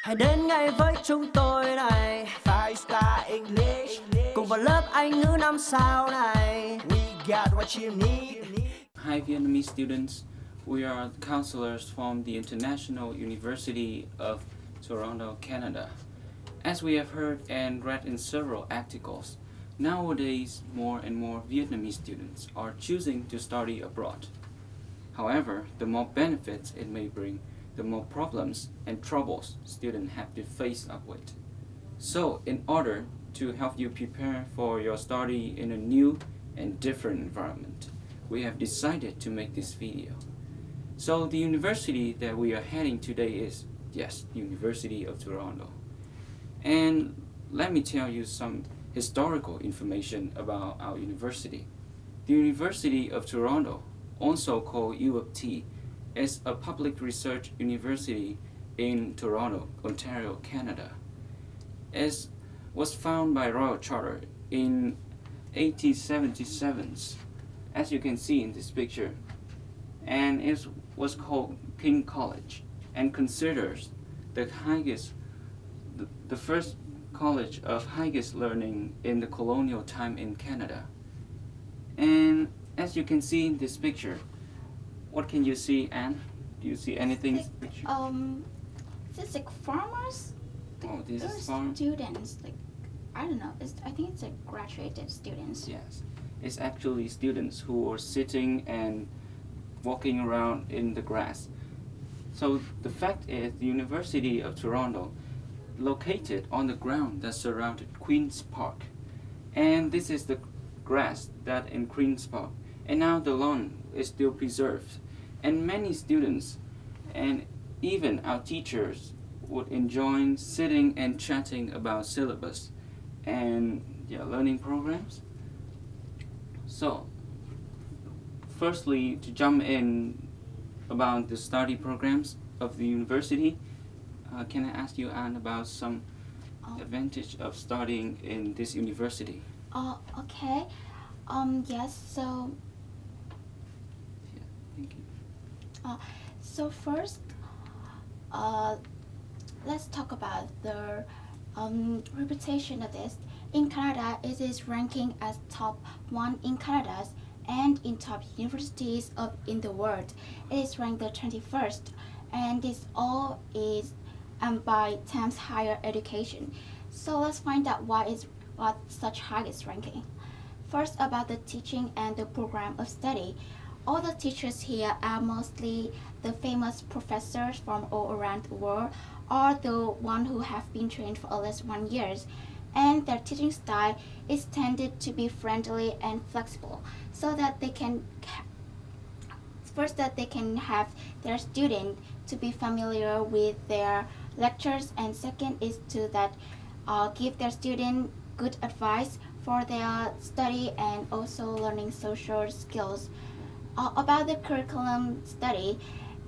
Hãy đến ngay với chúng tôi này, Five Star English, cùng vào lớp Anh ngữ 5 sao này. We got what you need. Hi Vietnamese students, we are counselors from the International University of Toronto, Canada. As we have heard and read in several articles, nowadays more and more Vietnamese students are choosing to study abroad. However, the more benefits it may bring, the more problems and troubles students have to face up with. So, in order to help you prepare for your study in a new and different environment, we have decided to make this video. So the university that we are heading today is, yes, the University of Toronto. And let me tell you some historical information about our university. The University of Toronto, also called U of T, is a public research university in Toronto, Ontario, Canada. It was founded by Royal Charter in 1877, as you can see in this picture, and it was called King College and considers the first college of highest learning in the colonial time in Canada. And as you can see in this picture, what can you see, Anne? Do you see anything? It's like farmers. Oh, this is farm students. Like, I don't know. I think it's like graduated students. Yes, it's actually students who are sitting and walking around in the grass. So the fact is, the University of Toronto, located on the ground that surrounded Queen's Park, and this is the grass that in Queen's Park, and now the lawn is still preserved, and many students and even our teachers would enjoy sitting and chatting about syllabus and learning programs. So firstly, to jump in about the study programs of the university, can I ask you, Anne, about some advantage of studying in this university? Okay. Yes. So. Yeah, thank you. So first, let's talk about the reputation of this. In Canada, it is ranking as top 1 in Canada and in top universities in the world. It is ranked the 21st, and this all is by Thames Higher Education. So let's find out what such highest ranking. First, about the teaching and the program of study. All the teachers here are mostly the famous professors from all around the world, or the one who have been trained for at least 1 year. And their teaching style is tended to be friendly and flexible, so that they can have their student to be familiar with their lectures, and second is to give their student good advice for their study and also learning social skills. About the curriculum study,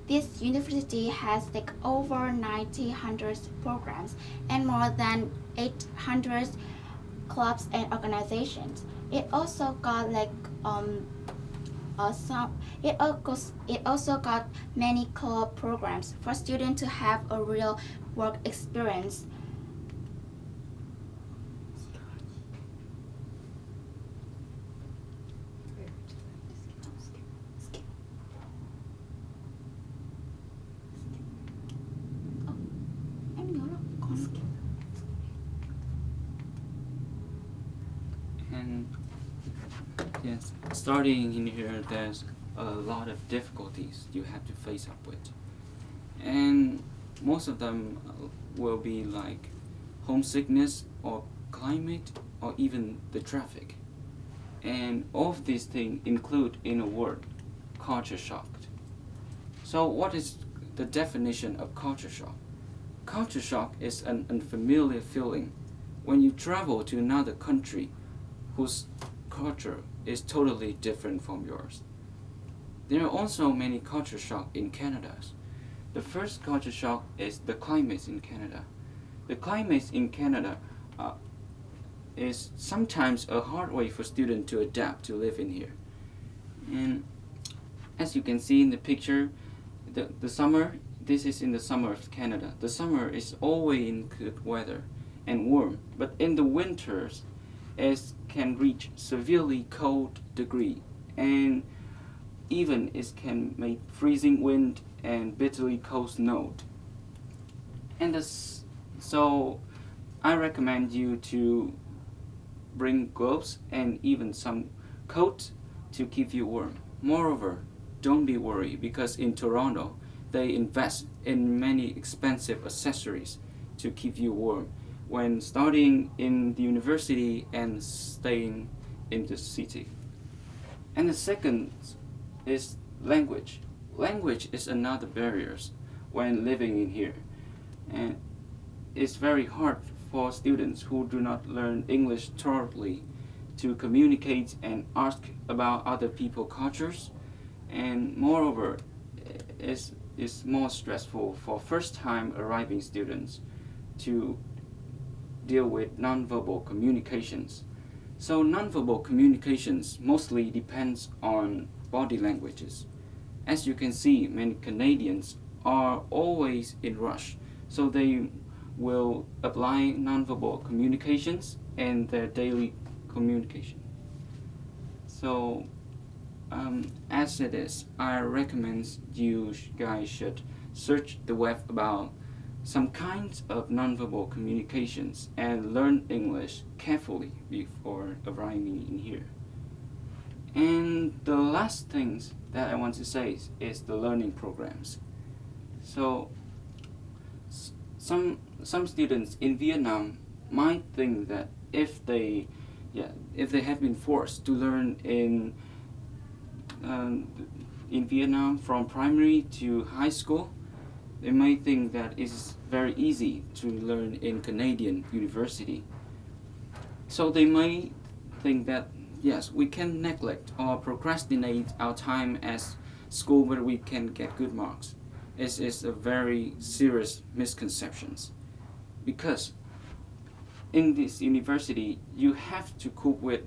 this university has like over 900 programs and more than 800 clubs and organizations. It also got it also got many club programs for students to have a real work experience. And yes, starting in here, there's a lot of difficulties you have to face up with, and most of them will be like homesickness or climate or even the traffic, and all of these things include in a word, culture shock. So what is the definition of culture shock? Culture shock is an unfamiliar feeling when you travel to another country whose culture is totally different from yours. There are also many culture shocks in Canada. The first culture shock is the climate in Canada. The climate in Canada is sometimes a hard way for students to adapt to live in here. And as you can see in the picture, the summer this is in the summer of Canada. The summer is always in good weather and warm, but in the winters it can reach severely cold degree, and even it can make freezing wind and bitterly cold snow. And so I recommend you to bring gloves and even some coat to keep you warm. Moreover, don't be worried, because in Toronto they invest in many expensive accessories to keep you warm when studying in the university and staying in the city. And the second is language. Language is another barrier when living in here, and it's very hard for students who do not learn English thoroughly to communicate and ask about other people's cultures. And moreover, it's more stressful for first-time arriving students to deal with nonverbal communications. So nonverbal communications mostly depends on body languages. As you can see, many Canadians are always in rush, so they will apply nonverbal communications in their daily communication. So as it is, I recommend you guys should search the web about some kinds of nonverbal communications and learn English carefully before arriving in here. And the last things that I want to say is the learning programs. So some students in Vietnam might think that if they have been forced to learn in Vietnam from primary to high school, they may think that it's very easy to learn in Canadian university. So they may think that yes, we can neglect or procrastinate our time at school where we can get good marks. It is a very serious misconception, because in this university you have to cope with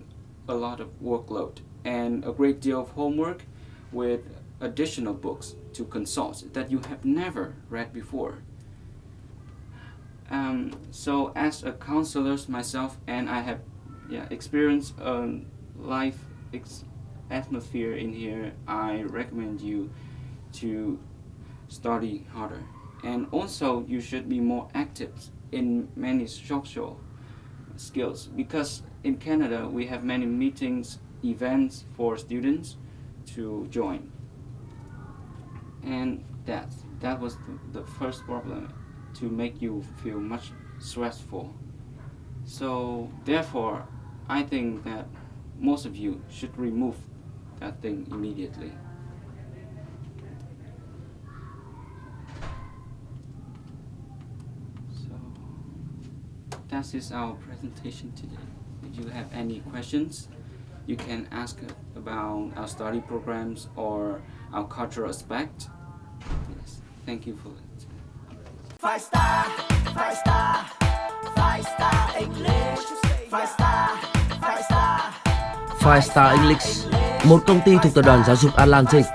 a lot of workload and a great deal of homework with additional books to consult that you have never read before. So as a counselor myself, and I have experienced a life atmosphere in here, I recommend you to study harder. And also you should be more active in many social skills, because in Canada we have many meetings, events for students to join. And that was the first problem, to make you feel much stressful. So therefore I think that most of you should remove that thing immediately. So that is our presentation today. If you have any questions, you can ask about our study programs or our cultural aspect. Yes, thank you for listening. 5-star, 5-star, 5-star English, 5-star, 5-star. 5 Star English, một công ty thuộc tập đoàn giáo dục Atlantic